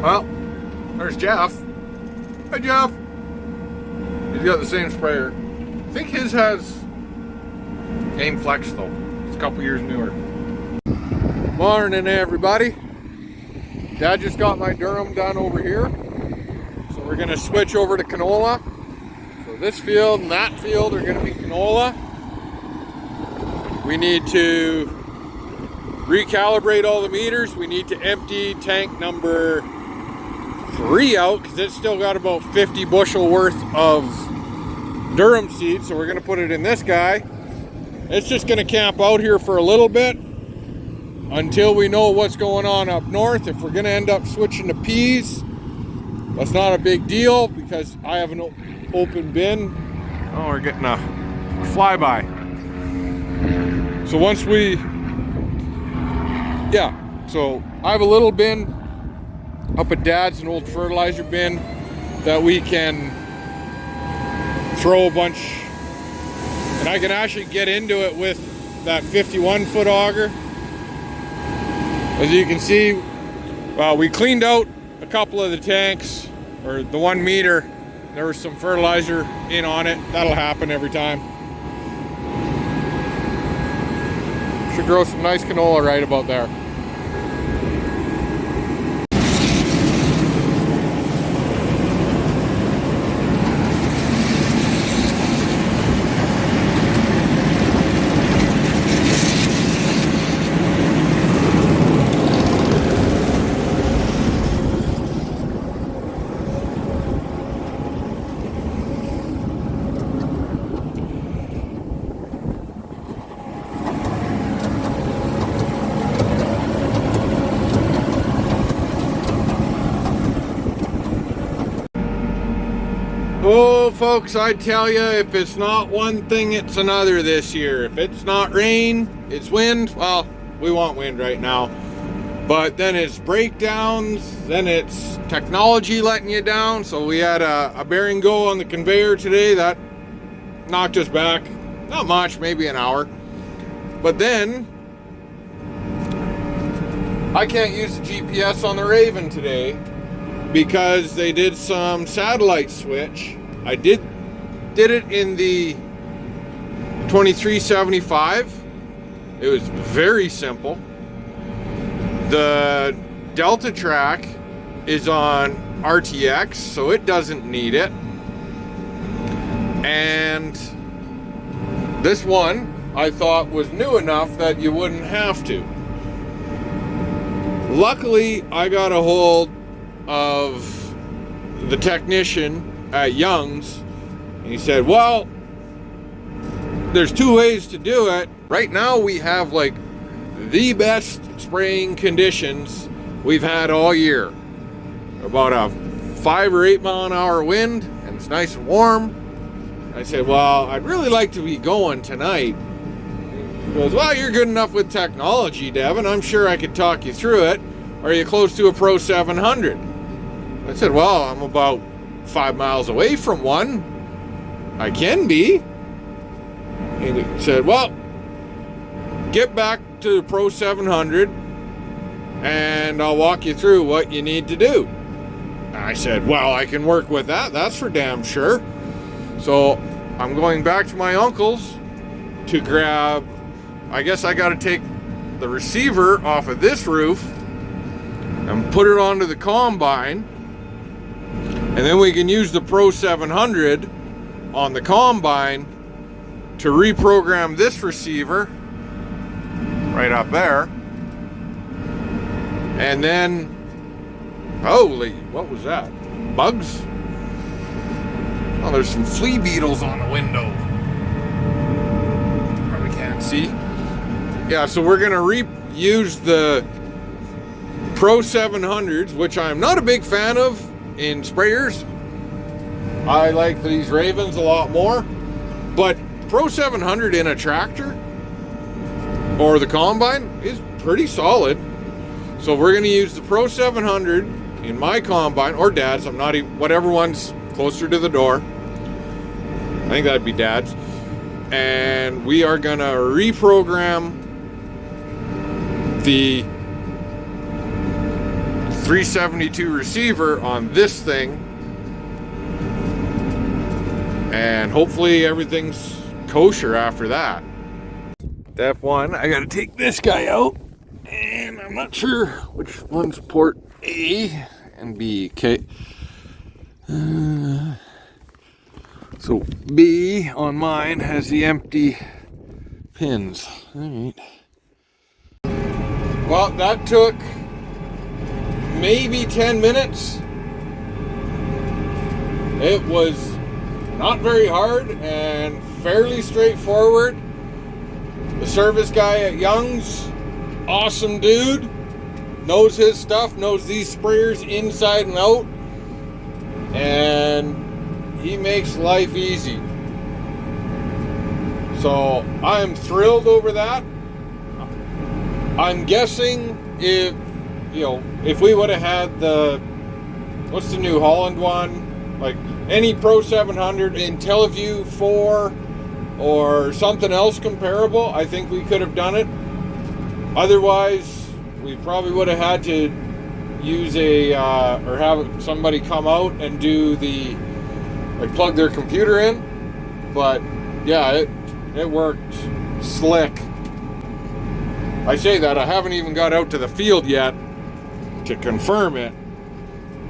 Well, there's Jeff. Hi, Jeff. He's got the same sprayer. I think his has Aim Flex though. It's a couple years newer. Morning, everybody. Dad just got my Durham done over here. So we're gonna switch over to canola. So this field and that field are gonna be canola. We need to recalibrate all the meters. We need to empty tank number 3 out because it's still got about 50 bushel worth of Durham seed. So we're gonna put it in this guy. It's just gonna camp out here for a little bit until we know what's going on up north. If we're gonna end up switching to peas, that's not a big deal because I have an open bin. Oh, we're getting a flyby. So once we, so I have a little bin up at Dad's, an old fertilizer bin that we can throw a bunch, and I can actually get into it with that 51-foot auger. As you can see, well, we cleaned out a couple of the tanks, or the 1 meter. There was some fertilizer in on it. That'll happen every time. Should grow some nice canola right about there. Oh, folks, I tell you, if it's not one thing, it's another this year. If it's not rain, it's wind. Well, we want wind right now. But then it's breakdowns, then it's technology letting you down. So we had a bearing go on the conveyor today that knocked us back. Not much, maybe an hour. But then, I can't use the GPS on the Raven today because they did some satellite switch. I did it in the 2375. It was very simple. The Delta track is on RTX, so it doesn't need it. And this one I thought was new enough that you wouldn't have to. Luckily, I got a hold of the technician at Young's, and he said, well, there's 2 ways to do it. Right now we have like the best spraying conditions we've had all year. About a 5 or 8 mile an hour wind, and it's nice and warm. I said, well, I'd really like to be going tonight. He goes, well, you're good enough with technology, Devin. I'm sure I could talk you through it. Are you close to a Pro 700? I said, well, I'm about 5 miles away from one. I can be. And he said, well, get back to the Pro 700 and I'll walk you through what you need to do. I said, well, I can work with that. That's for damn sure. So I'm going back to my uncle's to grab, I guess I got to take the receiver off of this roof and put it onto the combine. And then we can use the Pro 700 on the combine to reprogram this receiver right up there. And then, holy, what was that? Bugs? Oh, there's some flea beetles on the window. Probably can't see. Yeah, so we're gonna reuse the Pro 700s, which I'm not a big fan of in sprayers. I like these Ravens a lot more, but Pro 700 in a tractor or the combine is pretty solid. So we're going to use the Pro 700 in my combine, or Dad's. I'm not even, whatever one's closer to the door. I think that'd be Dad's. And we are going to reprogram the 372 receiver on this thing, and hopefully everything's kosher after that. Step one, I gotta take this guy out, and I'm not sure which one's port A and B. Okay. So B on mine has the empty pins. All right. Well, that took maybe 10 minutes. It was not very hard and fairly straightforward. The service guy at Young's, awesome dude, knows his stuff, knows these sprayers inside and out, and he makes life easy. So I'm thrilled over that. I'm guessing if we would have had what's the New Holland one, like any Pro 700 IntelliView 4 or something else comparable, I think we could have done it. Otherwise, we probably would have had to use or have somebody come out and do plug their computer in. But yeah, it worked slick. I say that, I haven't even got out to the field yet to confirm it,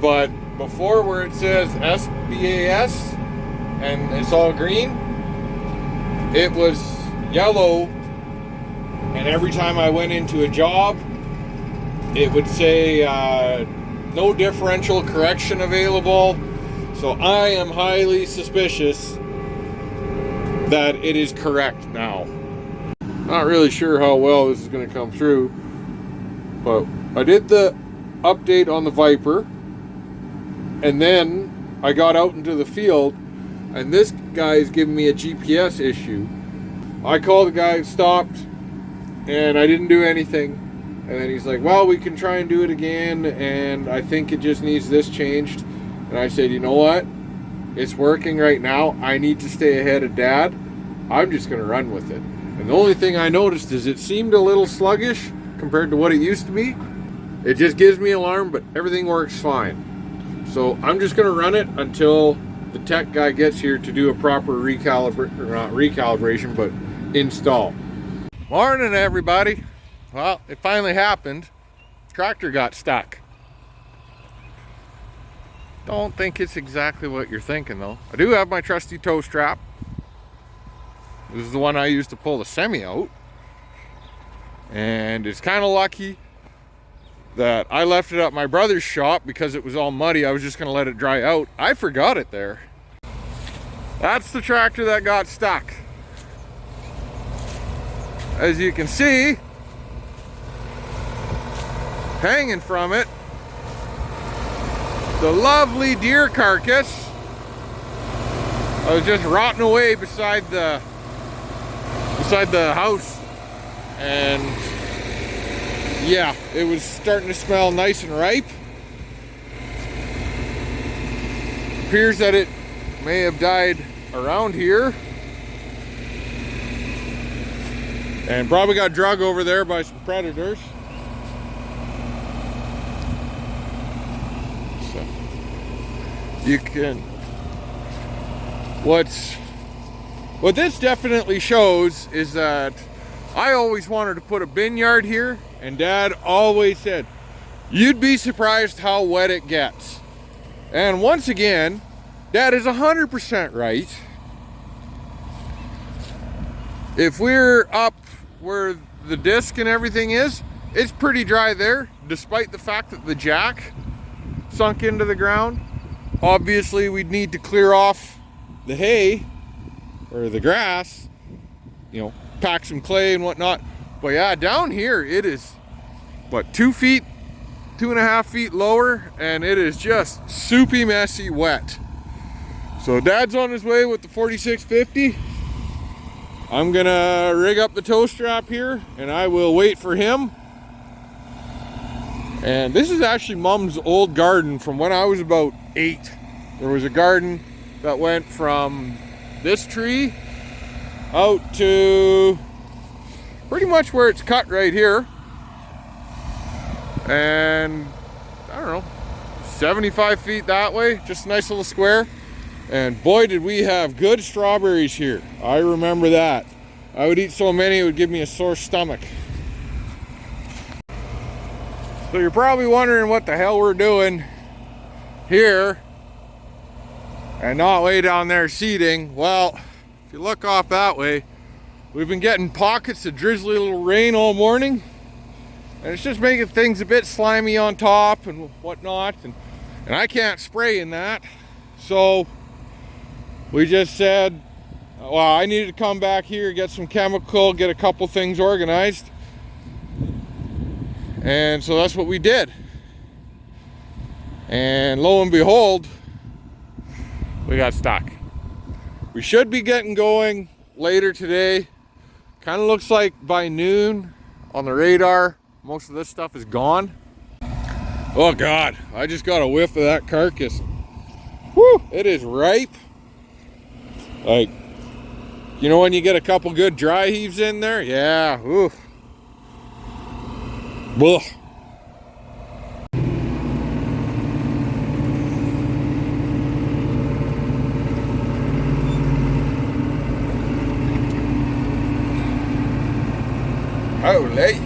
but before, where it says SBAS and it's all green, it was yellow, and every time I went into a job, it would say no differential correction available. So I am highly suspicious that it is correct now. Not really sure how well this is going to come through, but I did the update on the Viper, and then I got out into the field, and this guy is giving me a GPS issue. I called the guy, stopped, and I didn't do anything. And then he's like, well, we can try and do it again, and I think it just needs this changed. And I said, you know what? It's working right now. I need to stay ahead of Dad. I'm just going to run with it. And the only thing I noticed is it seemed a little sluggish compared to what it used to be. It just gives me alarm, but everything works fine. So I'm just going to run it until the tech guy gets here to do a proper recalibration, but install. Morning, everybody. Well, it finally happened. Tractor got stuck. Don't think it's exactly what you're thinking, though. I do have my trusty tow strap. This is the one I used to pull the semi out. And it's kind of lucky that I left it at my brother's shop because it was all muddy. I was just going to let it dry out. I forgot it there. That's the tractor that got stuck. As you can see, hanging from it, the lovely deer carcass. I was just rotting away beside the house, and yeah, it was starting to smell nice and ripe. Appears that it may have died around here and probably got drug over there by some predators. So you can, what this definitely shows is that I always wanted to put a bin yard here, and Dad always said, you'd be surprised how wet it gets. And once again, Dad is 100% right. If we're up where the disc and everything is, it's pretty dry there, despite the fact that the jack sunk into the ground. Obviously, we'd need to clear off the hay or the grass, you know, pack some clay and whatnot. But yeah, down here it is, what, 2 feet, 2.5 feet lower, and it is just soupy, messy, wet. So Dad's on his way with the 4650. I'm gonna rig up the tow strap here, and I will wait for him. And this is actually Mom's old garden from when I was about 8. There was a garden that went from this tree out to pretty much where it's cut right here. And I don't know, 75 feet that way, just a nice little square. And boy, did we have good strawberries here. I remember that. I would eat so many, it would give me a sore stomach. So you're probably wondering what the hell we're doing here and not way down there seeding. Well, if you look off that way, we've been getting pockets of drizzly little rain all morning, and it's just making things a bit slimy on top and whatnot, and I can't spray in that. So we just said, well, I needed to come back here, get some chemical, get a couple things organized. And so that's what we did. And lo and behold, we got stuck. We should be getting going later today. Kind of looks like by noon on the radar, most of this stuff is gone. Oh God, I just got a whiff of that carcass. Whew, it is ripe. Like, you know when you get a couple good dry heaves in there? Yeah, oof. Ugh. Holy.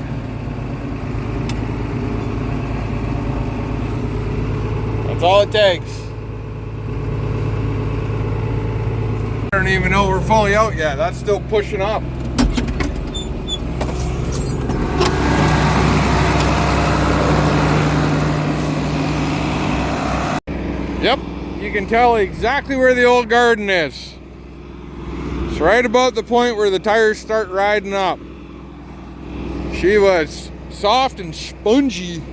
That's all it takes. I don't even know we're fully out yet. That's still pushing up. Yep, you can tell exactly where the old garden is. It's right about the point where the tires start riding up. She was soft and spongy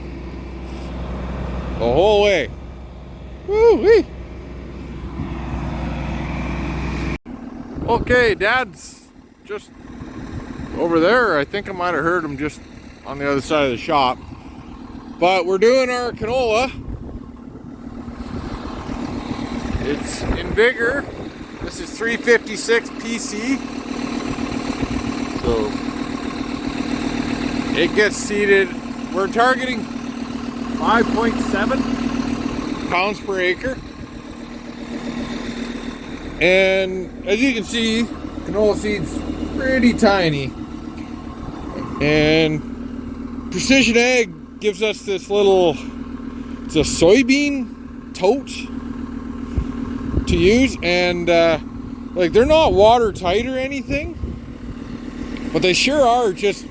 the whole way. Woo-wee. Okay, Dad's just over there. I think I might have heard him just on the other side of the shop. But we're doing our canola. It's in vigor. This is 356 PC. So it gets seeded. We're targeting 5.7 pounds per acre. And as you can see, canola seed's pretty tiny. And Precision Ag gives us this little, it's a soybean tote to use. And like, they're not watertight or anything, but they sure are just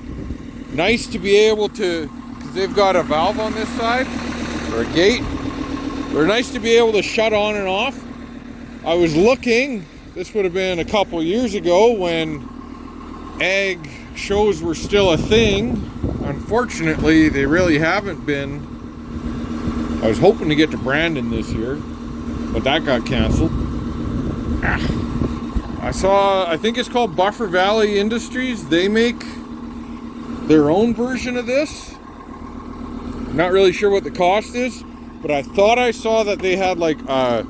nice to be able to, because they've got a valve on this side, or a gate. They're nice to be able to shut on and off. I was looking, this would have been a couple years ago when ag shows were still a thing. Unfortunately, they really haven't been. I was hoping to get to Brandon this year, but that got canceled. I think it's called Buffer Valley Industries. They make their own version of this. I'm not really sure what the cost is, but I thought I saw that they had like a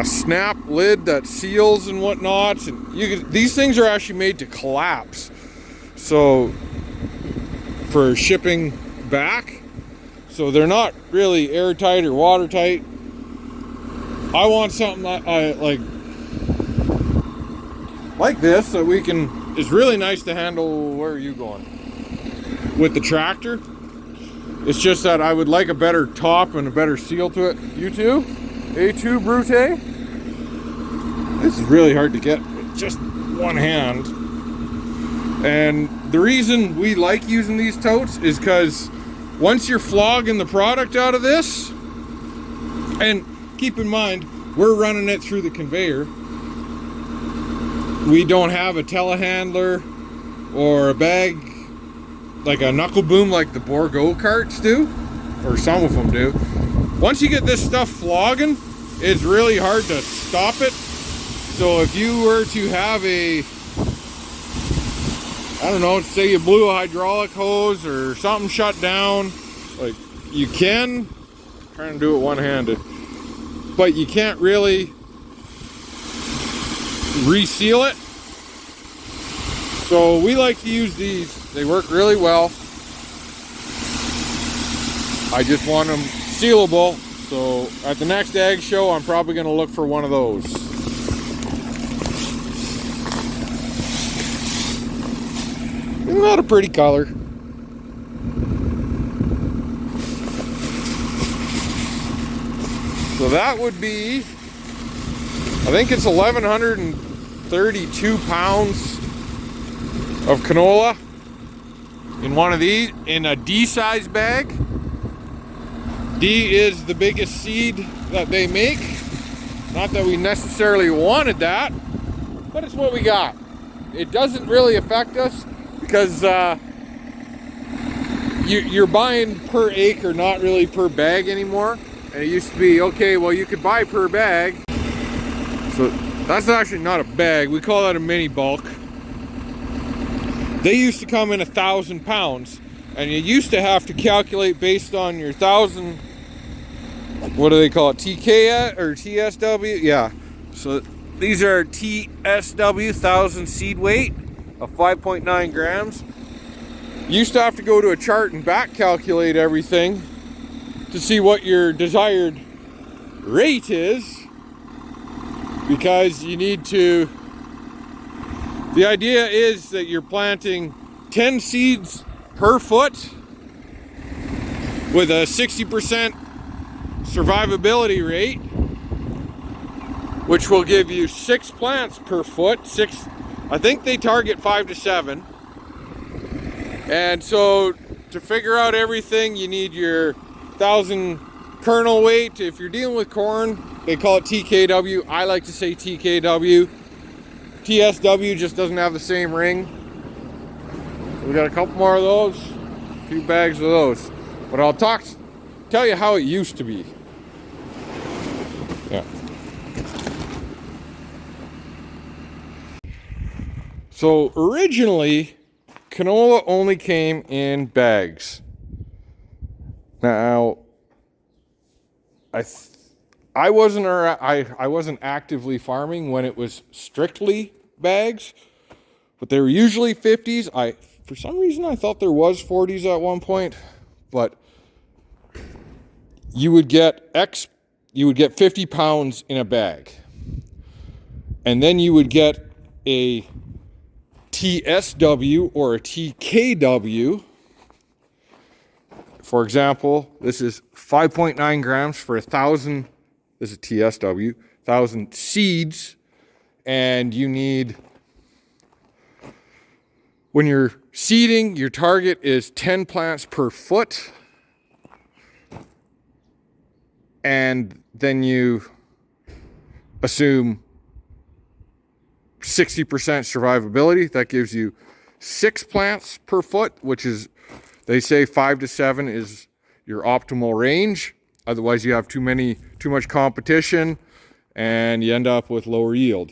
snap lid that seals and whatnot, and these things are actually made to collapse, so for shipping back, so they're not really airtight or watertight. I want something like this, so we can. It's really nice to handle. Where are you going with the tractor? It's just that I would like a better top and a better seal to it. You too? A2 Brute. This is really hard to get with just one hand. And the reason we like using these totes is because once you're flogging the product out of this, and keep in mind, we're running it through the conveyor. We don't have a telehandler or a bag, like a knuckle boom like the Borgo carts do, or some of them do. Once you get this stuff flogging, it's really hard to stop it. So if you were to have a, I don't know, say you blew a hydraulic hose or something shut down, like you can, I'm trying to do it one-handed, but you can't really reseal it. So we like to use these. They work really well. I just want them sealable. So at the next ag show, I'm probably going to look for one of those. Isn't that a pretty color? So that would be, I think it's 1,132 pounds of canola in one of these, in a D-size bag. D is the biggest seed that they make. Not that we necessarily wanted that, but it's what we got. It doesn't really affect us because you're buying per acre, not really per bag anymore. And it used to be, okay, well, you could buy per bag. So that's actually not a bag. We call that a mini bulk. They used to come in 1,000 pounds. And you used to have to calculate based on your 1,000, what do they call it? TK or TSW? Yeah. So these are TSW, 1,000 seed weight of 5.9 grams. You used to have to go to a chart and back calculate everything to see what your desired rate is, because you need to, the idea is that you're planting 10 seeds per foot with a 60% survivability rate, which will give you 6 plants per foot. I think they target 5 to 7. And so to figure out everything, you need your 1,000 kernel weight. If you're dealing with corn, they call it TKW. I like to say TKW. TSW just doesn't have the same ring. So we got a couple more of those, a few bags of those. But I'll tell you how it used to be. Yeah. So originally, canola only came in bags. Now, I wasn't actively farming when it was strictly bags, but they were usually 50s. For some reason, I thought there was 40s at one point, but you would get 50 pounds in a bag, and then you would get a TSW or a TKW. For example, this is 5.9 grams for 1,000. This is TSW, 1,000 seeds, and you need, when you're seeding, your target is 10 plants per foot, and then you assume 60% survivability. That gives you 6 plants per foot, which is, they say 5 to 7 is your optimal range. Otherwise, you have too much competition, and you end up with lower yield.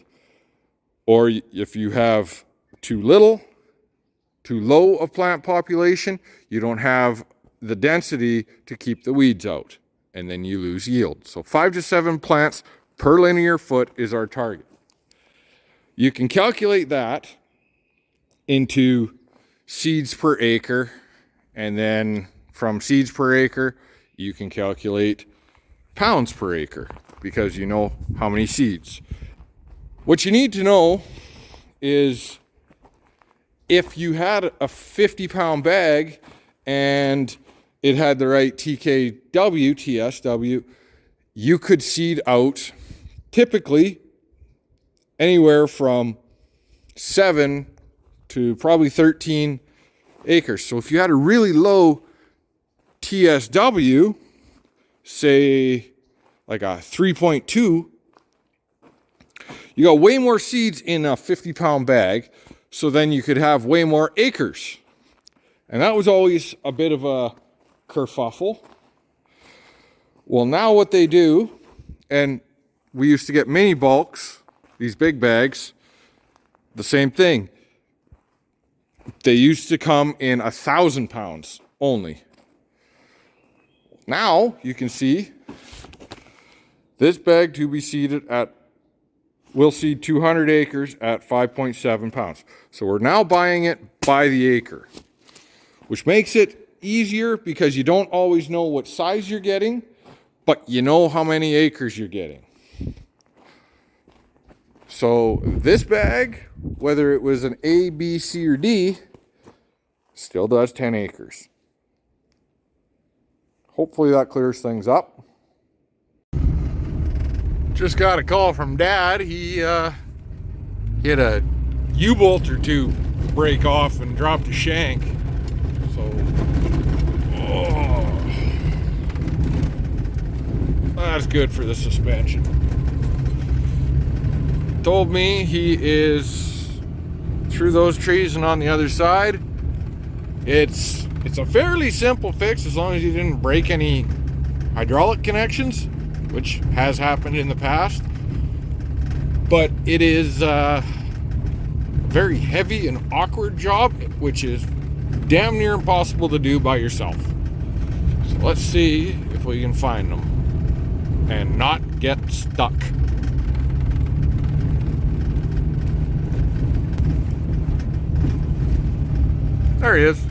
Or if you have too low of plant population, you don't have the density to keep the weeds out, and then you lose yield. So 5 to 7 plants per linear foot is our target. You can calculate that into seeds per acre, and then from seeds per acre, you can calculate pounds per acre because you know how many seeds. What you need to know is if you had a 50-pound bag and it had the right TKW, TSW, you could seed out typically anywhere from 7 to probably 13 acres. So if you had a really low TSW, say like a 3.2, you got way more seeds in a 50-pound bag, so then you could have way more acres. And that was always a bit of a kerfuffle. Well, now what they do, and we used to get mini bulks, these big bags, the same thing. They used to come in 1,000 pounds only. Now you can see this bag to be seeded at, we'll seed 200 acres at 5.7 pounds. So we're now buying it by the acre, which makes it easier because you don't always know what size you're getting, but you know how many acres you're getting. So this bag, whether it was an A, B, C, or D, still does 10 acres. Hopefully that clears things up. Just got a call from Dad. He hit a U-bolt or two break off and dropped a shank. So, that's good for the suspension. Told me he is through those trees and on the other side. It's a fairly simple fix as long as you didn't break any hydraulic connections, which has happened in the past. But it is a very heavy and awkward job, which is damn near impossible to do by yourself. So let's see if we can find them and not get stuck. There he is.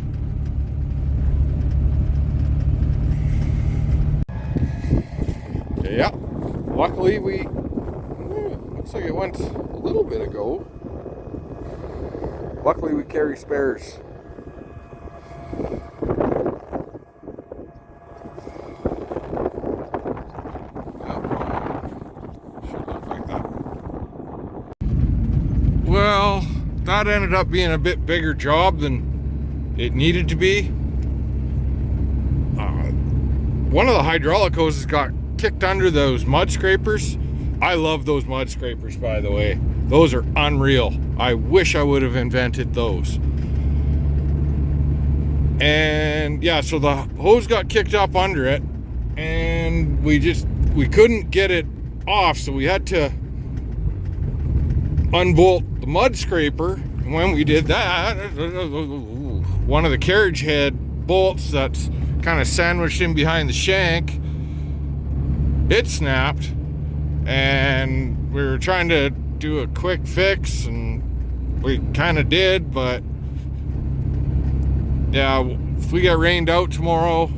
Yeah, luckily looks like it went a little bit ago. Luckily we carry spares. Should look like that. Well, that ended up being a bit bigger job than it needed to be. One of the hydraulic hoses got kicked under those mud scrapers. I love those mud scrapers, by the way. Those are unreal. I wish I would have invented those. And yeah, so the hose got kicked up under it, and we couldn't get it off, so we had to unbolt the mud scraper. And when we did that, one of the carriage head bolts that's kind of sandwiched in behind the shank, it snapped, and we were trying to do a quick fix, and we kind of did, but yeah, if we get rained out tomorrow,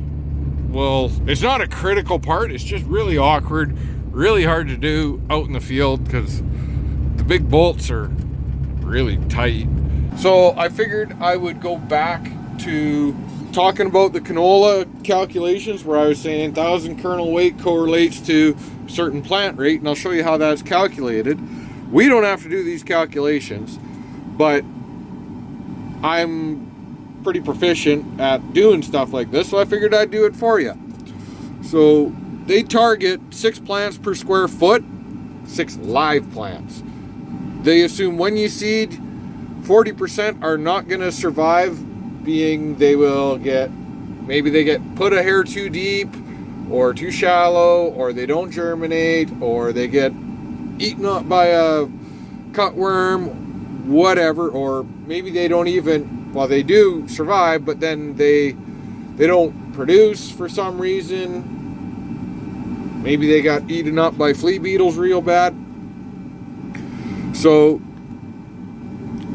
well, it's not a critical part, it's just really awkward, really hard to do out in the field because the big bolts are really tight. So I figured I would go back to talking about the canola calculations where I was saying 1,000 kernel weight correlates to certain plant rate, and I'll show you how that's calculated. We don't have to do these calculations, but I'm pretty proficient at doing stuff like this, so I figured I'd do it for you. So they target 6 plants per square foot, 6 live plants. They assume when you seed, 40% are not going to survive, being they will maybe they get put a hair too deep or too shallow, or they don't germinate, or they get eaten up by a cutworm, whatever, or maybe they don't even, well, they do survive, but then they don't produce for some reason. Maybe they got eaten up by flea beetles real bad. So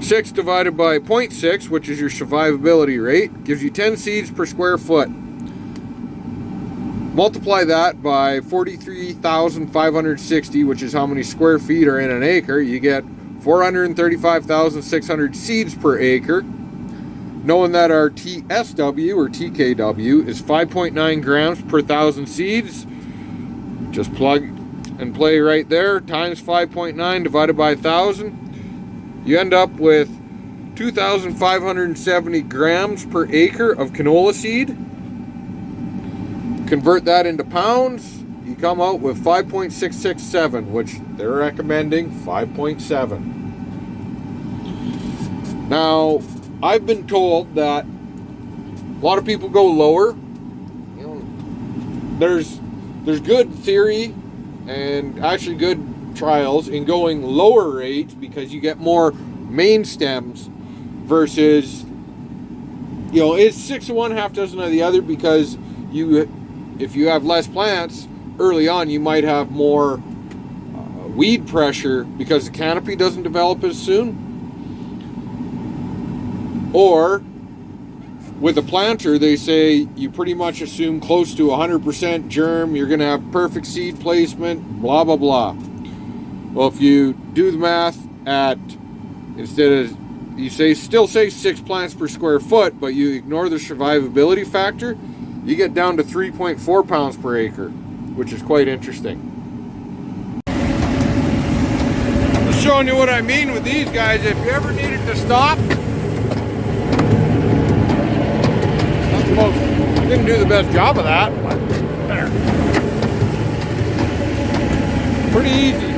6 divided by 0.6, which is your survivability rate, gives you 10 seeds per square foot. Multiply that by 43,560, which is how many square feet are in an acre. You get 435,600 seeds per acre. Knowing that our TSW or TKW is 5.9 grams per 1,000 seeds, just plug and play right there, times 5.9 divided by 1,000. You end up with 2,570 grams per acre of canola seed. Convert that into pounds, you come out with 5.667, which they're recommending 5.7. Now, I've been told that a lot of people go lower. You know, there's good theory and actually good trials in going lower rates because you get more main stems versus, you know, it's 6 of one, half dozen of the other, because if you have less plants early on, you might have more weed pressure because the canopy doesn't develop as soon. Or with a planter, they say you pretty much assume close to 100% germ. You're going to have perfect seed placement, blah, blah, blah. Well, if you do the math at, instead of, you still say 6 plants per square foot, but you ignore the survivability factor, you get down to 3.4 pounds per acre, which is quite interesting. Just showing you what I mean with these guys. If you ever needed to stop, didn't do the best job of that, but there. Pretty easy.